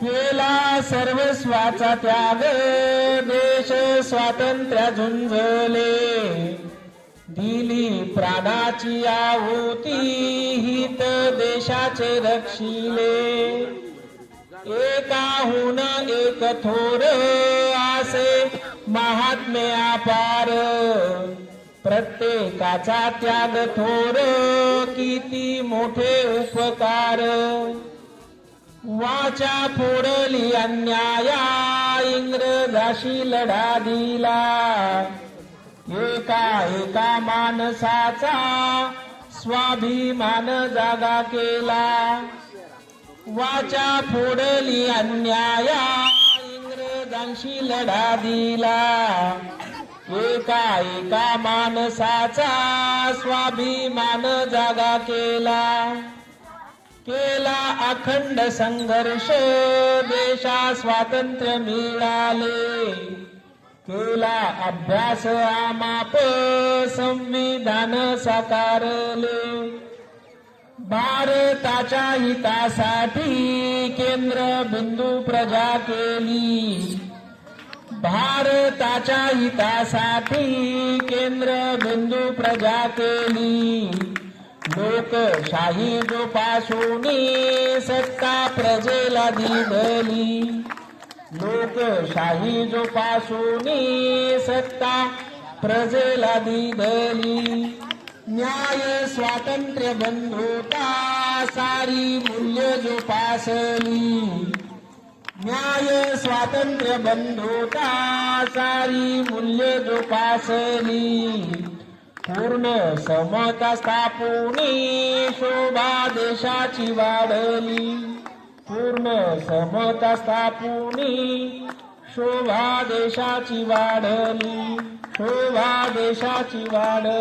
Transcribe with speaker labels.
Speaker 1: केला सर्वस्वाचा त्याग देश स्वातंत्र्या झुंजले दिली प्राणाची आहुती हित देशाचे रक्षिले एकाहून एक थोर आसे महात्म्य अपार प्रत्येकाचा त्याग थोर किती मोठे उपकार वाचा फोडली अन्याया इंग्रजाशी लढा दिला एका एका माणसाचा स्वाभिमान जागा केला वाचा फोडली अन्याया इंग्रजांशी लढा दिला एका एका माणसाचा स्वाभिमान जागा केला केला अखंड संघर्ष देशा स्वातंत्र्य मिळाले केला अभ्यास आमाप संविधान साकारले भारताच्या हितासाठी केंद्र बिंदू प्रजा केली भारताच्या हितासाठी केंद्र बिंदू प्रजा केली लोकशाही जोपासूनी सत्ता प्रजेला दिली लोकशाही जोपासूनी सत्ता प्रजेला दिली न्याय स्वातंत्र्य बंधुता सारी मूल्य जोपासली न्याय स्वातंत्र्य बंधुता सारी मूल्य जोपासली पूर्ण समता स्थापुनी शोभा देशाची वाढली पूर्ण समता स्थापुनी शोभा देशाची वाढली शोभा देशाची वाढली